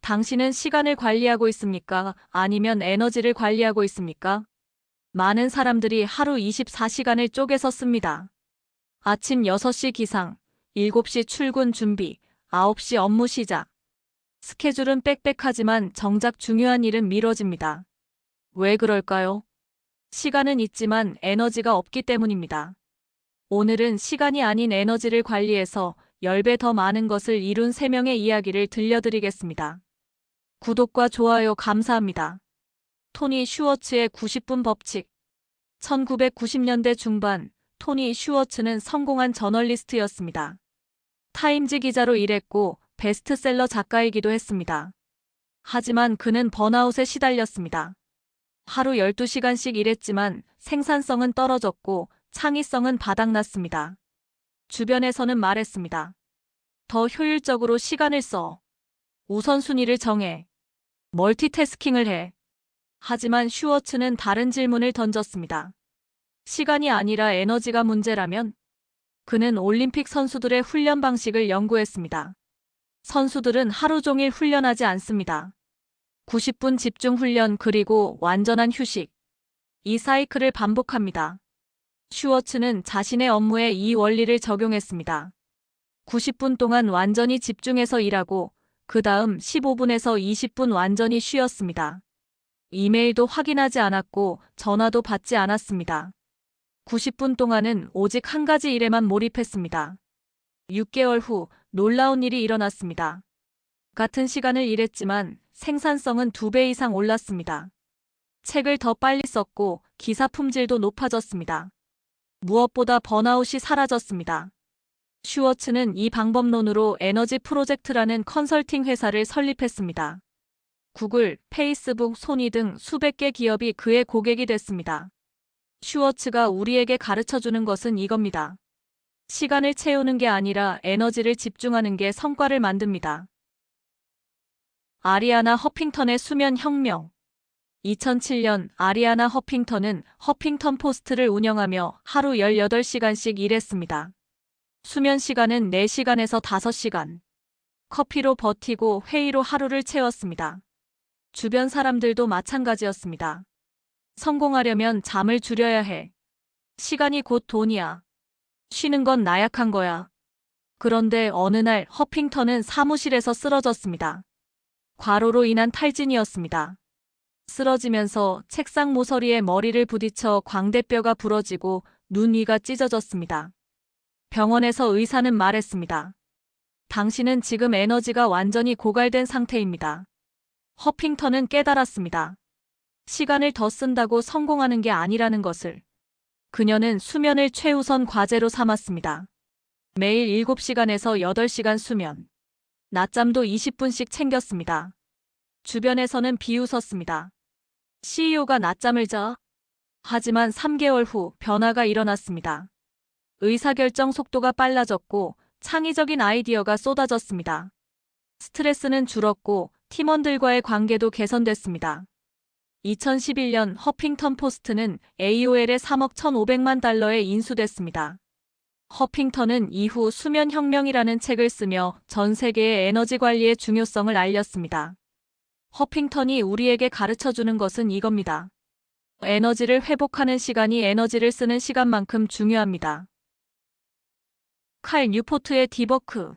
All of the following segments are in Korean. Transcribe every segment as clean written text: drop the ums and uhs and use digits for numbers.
당신은 시간을 관리하고 있습니까? 아니면 에너지를 관리하고 있습니까? 많은 사람들이 하루 24시간을 쪼개서 씁니다. 아침 6시 기상, 7시 출근 준비, 9시 업무 시작. 스케줄은 빽빽하지만 정작 중요한 일은 미뤄집니다. 왜 그럴까요? 시간은 있지만 에너지가 없기 때문입니다. 오늘은 시간이 아닌 에너지를 관리해서 10배 더 많은 것을 이룬 3명의 이야기를 들려드리겠습니다. 구독과 좋아요 감사합니다. 토니 슈워츠의 90분 법칙. 1990년대 중반, 토니 슈워츠는 성공한 저널리스트였습니다. 타임지 기자로 일했고 베스트셀러 작가이기도 했습니다. 하지만 그는 번아웃에 시달렸습니다. 하루 12시간씩 일했지만 생산성은 떨어졌고 창의성은 바닥났습니다. 주변에서는 말했습니다. 더 효율적으로 시간을 써. 우선순위를 정해. 멀티태스킹을 해. 하지만 슈워츠는 다른 질문을 던졌습니다. 시간이 아니라 에너지가 문제라면? 그는 올림픽 선수들의 훈련 방식을 연구했습니다. 선수들은 하루 종일 훈련하지 않습니다. 90분 집중 훈련 그리고 완전한 휴식. 이 사이클을 반복합니다. 슈워츠는 자신의 업무에 이 원리를 적용했습니다. 90분 동안 완전히 집중해서 일하고 그 다음 15분에서 20분 완전히 쉬었습니다. 이메일도 확인하지 않았고 전화도 받지 않았습니다. 90분 동안은 오직 한 가지 일에만 몰입했습니다. 6개월 후 놀라운 일이 일어났습니다. 같은 시간을 일했지만 생산성은 2배 이상 올랐습니다. 책을 더 빨리 썼고 기사 품질도 높아졌습니다. 무엇보다 번아웃이 사라졌습니다. 슈워츠는 이 방법론으로 에너지 프로젝트라는 컨설팅 회사를 설립했습니다. 구글, 페이스북, 소니 등 수백 개 기업이 그의 고객이 됐습니다. 슈워츠가 우리에게 가르쳐주는 것은 이겁니다. 시간을 채우는 게 아니라 에너지를 집중하는 게 성과를 만듭니다. 아리아나 허핑턴의 수면 혁명. 2007년 아리아나 허핑턴은 허핑턴 포스트를 운영하며 하루 18시간씩 일했습니다. 수면 시간은 4시간에서 5시간. 커피로 버티고 회의로 하루를 채웠습니다. 주변 사람들도 마찬가지였습니다. 성공하려면 잠을 줄여야 해. 시간이 곧 돈이야. 쉬는 건 나약한 거야. 그런데 어느 날 허핑턴은 사무실에서 쓰러졌습니다. 과로로 인한 탈진이었습니다. 쓰러지면서 책상 모서리에 머리를 부딪혀 광대뼈가 부러지고 눈 위가 찢어졌습니다. 병원에서 의사는 말했습니다. 당신은 지금 에너지가 완전히 고갈된 상태입니다. 허핑턴은 깨달았습니다. 시간을 더 쓴다고 성공하는 게 아니라는 것을. 그녀는 수면을 최우선 과제로 삼았습니다. 매일 7시간에서 8시간 수면. 낮잠도 20분씩 챙겼습니다. 주변에서는 비웃었습니다. CEO가 낮잠을 자? 하지만 3개월 후 변화가 일어났습니다. 의사결정 속도가 빨라졌고 창의적인 아이디어가 쏟아졌습니다. 스트레스는 줄었고 팀원들과의 관계도 개선됐습니다. 2011년 허핑턴 포스트는 AOL에 3억 1,500만 달러에 인수됐습니다. 허핑턴은 이후 수면 혁명이라는 책을 쓰며 전 세계의 에너지 관리의 중요성을 알렸습니다. 허핑턴이 우리에게 가르쳐주는 것은 이겁니다. 에너지를 회복하는 시간이 에너지를 쓰는 시간만큼 중요합니다. 칼 뉴포트의 디버크.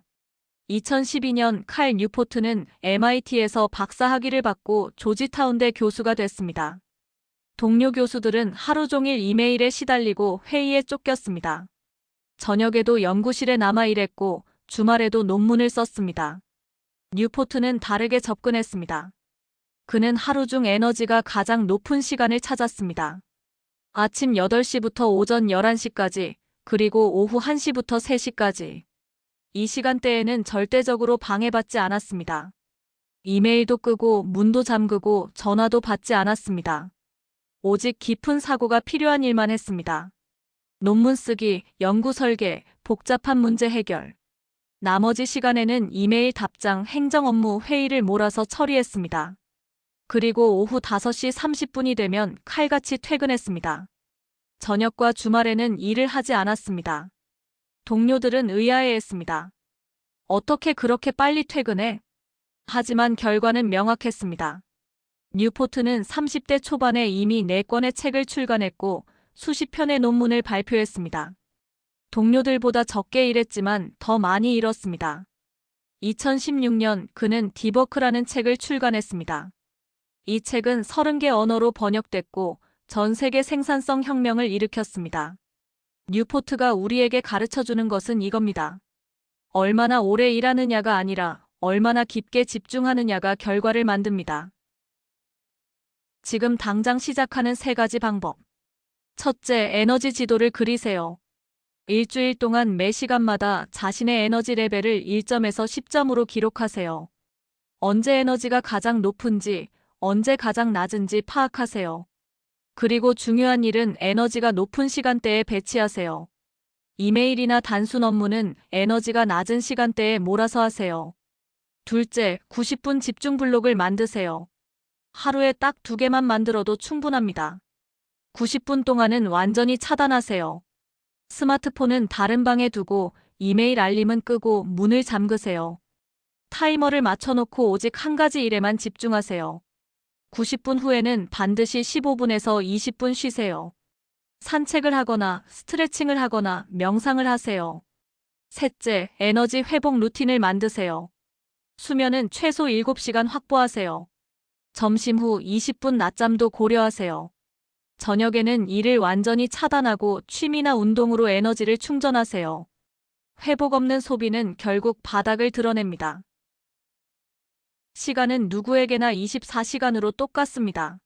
2012년 칼 뉴포트는 MIT에서 박사학위를 받고 조지타운대 교수가 됐습니다. 동료 교수들은 하루 종일 이메일에 시달리고 회의에 쫓겼습니다. 저녁에도 연구실에 남아 일했고 주말에도 논문을 썼습니다. 뉴포트는 다르게 접근했습니다. 그는 하루 중 에너지가 가장 높은 시간을 찾았습니다. 아침 8시부터 오전 11시까지, 그리고 오후 1시부터 3시까지. 이 시간대에는 절대적으로 방해받지 않았습니다. 이메일도 끄고 문도 잠그고 전화도 받지 않았습니다. 오직 깊은 사고가 필요한 일만 했습니다. 논문 쓰기, 연구 설계, 복잡한 문제 해결. 나머지 시간에는 이메일 답장, 행정 업무, 회의를 몰아서 처리했습니다. 그리고 오후 5시 30분이 되면 칼같이 퇴근했습니다. 저녁과 주말에는 일을 하지 않았습니다. 동료들은 의아해했습니다. 어떻게 그렇게 빨리 퇴근해? 하지만 결과는 명확했습니다. 뉴포트는 30대 초반에 이미 4권의 책을 출간했고 수십 편의 논문을 발표했습니다. 동료들보다 적게 일했지만 더 많이 잃었습니다. 2016년 그는 디버크라는 책을 출간했습니다. 이 책은 30개 언어로 번역됐고 전 세계 생산성 혁명을 일으켰습니다. 뉴포트가 우리에게 가르쳐주는 것은 이겁니다. 얼마나 오래 일하느냐가 아니라 얼마나 깊게 집중하느냐가 결과를 만듭니다. 지금 당장 시작하는 3가지 방법. 첫째, 에너지 지도를 그리세요. 일주일 동안 매 시간마다 자신의 에너지 레벨을 1점에서 10점으로 기록하세요. 언제 에너지가 가장 높은지, 언제 가장 낮은지 파악하세요. 그리고 중요한 일은 에너지가 높은 시간대에 배치하세요. 이메일이나 단순 업무는 에너지가 낮은 시간대에 몰아서 하세요. 둘째, 90분 집중 블록을 만드세요. 하루에 딱 2개만 만들어도 충분합니다. 90분 동안은 완전히 차단하세요. 스마트폰은 다른 방에 두고 이메일 알림은 끄고 문을 잠그세요. 타이머를 맞춰놓고 오직 한 가지 일에만 집중하세요. 90분 후에는 반드시 15분에서 20분 쉬세요. 산책을 하거나 스트레칭을 하거나 명상을 하세요. 셋째, 에너지 회복 루틴을 만드세요. 수면은 최소 7시간 확보하세요. 점심 후 20분 낮잠도 고려하세요. 저녁에는 일을 완전히 차단하고 취미나 운동으로 에너지를 충전하세요. 회복 없는 소비는 결국 바닥을 드러냅니다. 시간은 누구에게나 24시간으로 똑같습니다.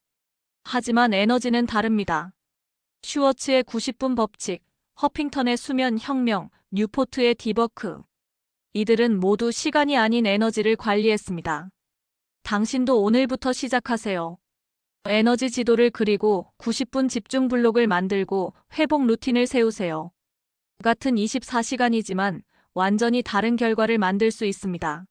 하지만 에너지는 다릅니다. 슈워츠의 90분 법칙, 허핑턴의 수면 혁명, 뉴포트의 디버크. 이들은 모두 시간이 아닌 에너지를 관리했습니다. 당신도 오늘부터 시작하세요. 에너지 지도를 그리고 90분 집중 블록을 만들고 회복 루틴을 세우세요. 같은 24시간이지만 완전히 다른 결과를 만들 수 있습니다.